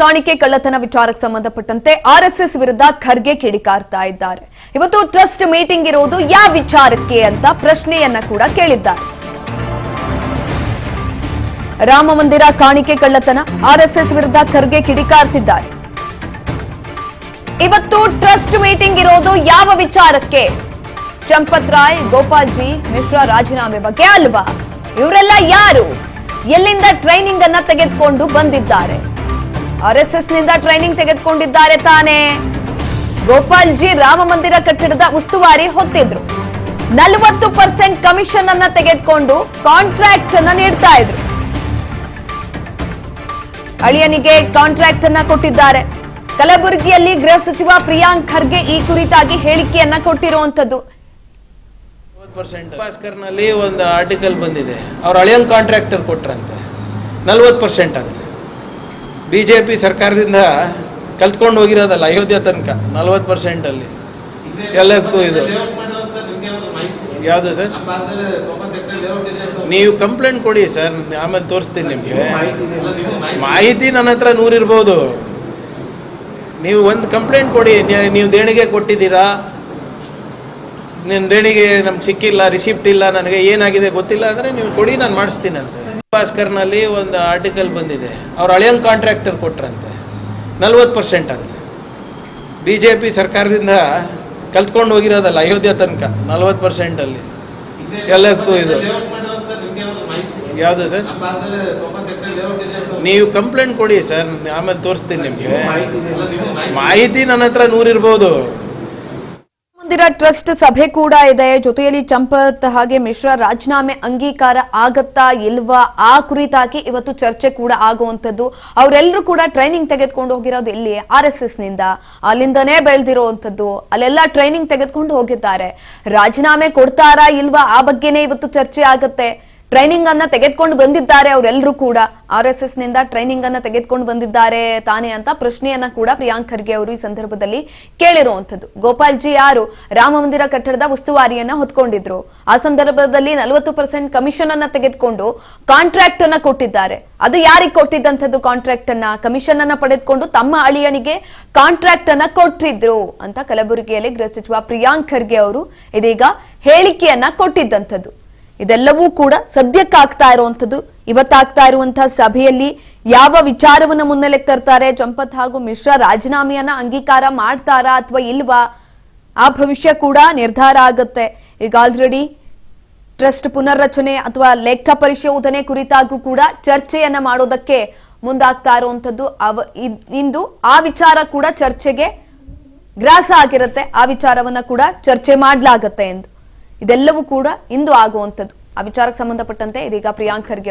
ಕಾಣಿಕೆ ಕಳ್ಳತನ ವಿಚಾರಕ್ಕೆ ಸಂಬಂಧಪಟ್ಟಂತೆ ಆರ್ಎಸ್ಎಸ್ ವಿರುದ್ಧ ಖರ್ಗೆ ಕಿಡಿಕಾರ್ತಾ ಇದ್ದಾರೆ. ಇವತ್ತು ಟ್ರಸ್ಟ್ ಮೀಟಿಂಗ್ ಇರೋದು ಯಾವ ವಿಚಾರಕ್ಕೆ ಅಂತ ಪ್ರಶ್ನೆಯನ್ನ ಕೂಡ ಕೇಳಿದ್ದಾರೆ. ರಾಮ ಮಂದಿರ ಕಾಣಿಕೆ ಕಳ್ಳತನ ಆರ್ಎಸ್ಎಸ್ ವಿರುದ್ಧ ಖರ್ಗೆ ಕಿಡಿಕಾರ್ತಿದ್ದಾರೆ. ಇವತ್ತು ಟ್ರಸ್ಟ್ ಮೀಟಿಂಗ್ ಇರೋದು ಯಾವ ವಿಚಾರಕ್ಕೆ? ಚಂಪತ್ ರಾಯ್, ಗೋಪಾಲ್ ಜಿ ಮಿಶ್ರಾ ರಾಜೀನಾಮೆ ಬಗ್ಗೆ ಅಲ್ವಾ? ಇವರೆಲ್ಲ ಯಾರು? ಎಲ್ಲಿಂದ ಟ್ರೈನಿಂಗ್ ಅನ್ನ ತೆಗೆದುಕೊಂಡು ಬಂದಿದ್ದಾರೆ? ಆರ್ಎಸ್ಎಸ್ ನಿಂದ ಟ್ರೈನಿಂಗ್ ತೆಗೆದುಕೊಂಡಿದ್ದಾರೆ ತಾನೇ. ಗೋಪಾಲ್ ಜಿ ರಾಮ ಮಂದಿರ ಕಟ್ಟಡದ ಉಸ್ತುವಾರಿ ಹೊತ್ತಿದ್ರು. 40% ಕಮಿಷನ್ ಅನ್ನ ತೆಗೆದುಕೊಂಡು ಕಾಂಟ್ರಾಕ್ಟ್ ಅನ್ನ ನೀಡ್ತಾ ಇದ್ರು. ಅಳಿಯನಿಗೆ ಕಾಂಟ್ರಾಕ್ಟ್ ಅನ್ನ ಕೊಟ್ಟಿದ್ದಾರೆ. ಕಲಬುರಗಿಯಲ್ಲಿ ಗೃಹ ಸಚಿವ ಪ್ರಿಯಾಂಕ್ ಖರ್ಗೆ ಈ ಕುರಿತಾಗಿ ಹೇಳಿಕೆಯನ್ನ ಕೊಟ್ಟಿರುವಂತದ್ದು. ಭಾಸ್ಕರ್ನಲ್ಲಿ ಒಂದು ಆರ್ಟಿಕಲ್ ಬಂದಿದೆ, ಅವ್ರ ಹಳೆಯ ಕಾಂಟ್ರಾಕ್ಟರ್ ಕೊಟ್ರಂತೆ 40% ಅಂತ. ಬಿಜೆಪಿ ಸರ್ಕಾರದಿಂದ ಕಲ್ತ್ಕೊಂಡು ಹೋಗಿರೋದಲ್ಲ ಅಯೋಧ್ಯೆ ತನಕ 40% ಅಲ್ಲಿ ಎಲ್ಲದಕ್ಕೂ ಇದು ಯಾವುದು ಸರ್? ನೀವು ಕಂಪ್ಲೇಂಟ್ ಕೊಡಿ ಸರ್, ಆಮೇಲೆ ತೋರಿಸ್ತೀನಿ ನಿಮಗೆ. ಮಾಹಿತಿ ನನ್ನ ಹತ್ರ 100 ಇರ್ಬೋದು. ನೀವು ಒಂದು ಕಂಪ್ಲೇಂಟ್ ಕೊಡಿ, ನೀವು ದೇಣಿಗೆ ಕೊಟ್ಟಿದ್ದೀರಾ, ನಿಮ್ಮ ದೇಣಿಗೆ ನಮ್ಗೆ ಸಿಕ್ಕಿಲ್ಲ, ರಿಸಿಪ್ಟ್ ಇಲ್ಲ, ನನಗೆ ಏನಾಗಿದೆ ಗೊತ್ತಿಲ್ಲ ಅಂದರೆ ನೀವು ಕೊಡಿ, ನಾನು ಮಾಡಿಸ್ತೀನಿ ಅಂತ. ಭಾಸ್ಕರ್ನಲ್ಲಿ ಒಂದು ಆರ್ಟಿಕಲ್ ಬಂದಿದೆ, ಅವ್ರ ಹಳೆಯ ಕಾಂಟ್ರಾಕ್ಟರ್ ಕೊಟ್ರಂತೆ 40% ಅಂತ. ಬಿಜೆಪಿ ಸರ್ಕಾರದಿಂದ ಕಲ್ತ್ಕೊಂಡು ಹೋಗಿರೋದಲ್ಲ ಅಯೋಧ್ಯೆ ತನಕ 40% ಅಲ್ಲಿ ಎಲ್ಲದಕ್ಕೂ ಇದು ಯಾವುದು ಸರ್? ನೀವು ಕಂಪ್ಲೇಂಟ್ ಕೊಡಿ ಸರ್, ಆಮೇಲೆ ತೋರಿಸ್ತೀನಿ ನಿಮಗೆ. ಮಾಹಿತಿ ನನ್ನ ಹತ್ರ 100 ಇರ್ಬೋದು. ಮಂದಿರ ಟ್ರಸ್ಟ್ ಸಭೆ ಕೂಡ ಇದೆ. ಜೊತೆಯಲ್ಲಿ ಚಂಪತ್ ಹಾಗೆ ಮಿಶ್ರಾ ರಾಜೀನಾಮೆ ಅಂಗೀಕಾರ ಆಗತ್ತಾ ಇಲ್ವಾ ಆ ಕುರಿತಾಗಿ ಇವತ್ತು ಚರ್ಚೆ ಕೂಡ ಆಗುವಂತದ್ದು. ಅವರೆಲ್ಲರೂ ಕೂಡ ಟ್ರೈನಿಂಗ್ ತೆಗೆದುಕೊಂಡು ಹೋಗಿರೋದು ಎಲ್ಲಿ? ಆರ್ಎಸ್ಎಸ್ ನಿಂದ. ಅಲ್ಲಿಂದನೇ ಬೆಳೆದಿರುವಂತದ್ದು. ಅಲ್ಲೆಲ್ಲ ಟ್ರೈನಿಂಗ್ ತೆಗೆದುಕೊಂಡು ಹೋಗಿದ್ದಾರೆ. ರಾಜೀನಾಮೆ ಕೊಡ್ತಾರಾ ಇಲ್ವಾ ಆ ಬಗ್ಗೆನೇ ಇವತ್ತು ಚರ್ಚೆ ಆಗತ್ತೆ. ಟ್ರೈನಿಂಗ್ ಅನ್ನ ತೆಗೆದುಕೊಂಡು ಬಂದಿದ್ದಾರೆ ಅವರೆಲ್ಲರೂ ಕೂಡ. ಆರ್ಎಸ್ಎಸ್ ನಿಂದ ಟ್ರೈನಿಂಗ್ ಅನ್ನ ತೆಗೆದುಕೊಂಡು ಬಂದಿದ್ದಾರೆ ತಾನೇ ಅಂತ ಪ್ರಶ್ನೆಯನ್ನ ಕೂಡ ಪ್ರಿಯಾಂಕ್ ಖರ್ಗೆ ಅವರು ಈ ಸಂದರ್ಭದಲ್ಲಿ ಕೇಳಿರುವಂತದ್ದು. ಗೋಪಾಲ್ ಜಿ ಯಾರು? ರಾಮ ಮಂದಿರ ಕಟ್ಟಡದ ಉಸ್ತುವಾರಿಯನ್ನ ಹೊತ್ಕೊಂಡಿದ್ರು. ಆ ಸಂದರ್ಭದಲ್ಲಿ 40% ಕಮಿಷನ್ ಅನ್ನ ತೆಗೆದುಕೊಂಡು ಕಾಂಟ್ರಾಕ್ಟ್ ಅನ್ನ ಕೊಟ್ಟಿದ್ದಾರೆ. ಅದು ಯಾರಿಗೆ ಕೊಟ್ಟಿದ್ದಂಥದ್ದು? ಕಾಂಟ್ರಾಕ್ಟ್ ಅನ್ನ, ಕಮಿಷನ್ ಅನ್ನ ಪಡೆದುಕೊಂಡು ತಮ್ಮ ಅಳಿಯನಿಗೆ ಕಾಂಟ್ರಾಕ್ಟ್ ಅನ್ನ ಕೊಟ್ಟಿದ್ರು ಅಂತ ಕಲಬುರಗಿಯಲ್ಲಿ ಗೃಹ ಸಚಿವ ಪ್ರಿಯಾಂಕ್ ಖರ್ಗೆ ಅವರು ಇದೀಗ ಹೇಳಿಕೆಯನ್ನ ಕೊಟ್ಟಿದ್ದಂಥದ್ದು. ಇದೆಲ್ಲವೂ ಕೂಡ ಸದ್ಯಕ್ಕಾಗ್ತಾ ಇರುವಂತದ್ದು. ಇವತ್ತಾಗ್ತಾ ಇರುವಂತಹ ಸಭೆಯಲ್ಲಿ ಯಾವ ವಿಚಾರವನ್ನ ಮುನ್ನೆಲೆಗೆ ತರ್ತಾರೆ? ಚಂಪತ್ ಹಾಗೂ ಮಿಶ್ರಾ ರಾಜೀನಾಮೆಯನ್ನ ಅಂಗೀಕಾರ ಮಾಡ್ತಾರಾ ಅಥವಾ ಇಲ್ವಾ ಆ ಭವಿಷ್ಯ ಕೂಡ ನಿರ್ಧಾರ ಆಗುತ್ತೆ. ಈಗ ಆಲ್ರೆಡಿ ಟ್ರಸ್ಟ್ ಪುನರ್ರಚನೆ ಅಥವಾ ಲೆಕ್ಕ ಪರಿಶೋಧನೆ ಕುರಿತಾಗೂ ಕೂಡ ಚರ್ಚೆಯನ್ನ ಮಾಡೋದಕ್ಕೆ ಮುಂದಾಗ್ತಾ ಇರುವಂತದ್ದು. ಇಂದು ಆ ವಿಚಾರ ಕೂಡ ಚರ್ಚೆಗೆ ಗ್ರಾಸ ಆಗಿರುತ್ತೆ. ಆ ವಿಚಾರವನ್ನ ಕೂಡ ಚರ್ಚೆ ಮಾಡ್ಲಾಗತ್ತೆ ಎಂದು. ಇದೆಲ್ಲವೂ ಕೂಡ ಇಂದು ಆಗುವಂತದ್ದು. ಆ ವಿಚಾರಕ್ಕೆ ಸಂಬಂಧಪಟ್ಟಂತೆ ಇದೀಗ ಪ್ರಿಯಾಂಕ್ ಖರ್ಗೆ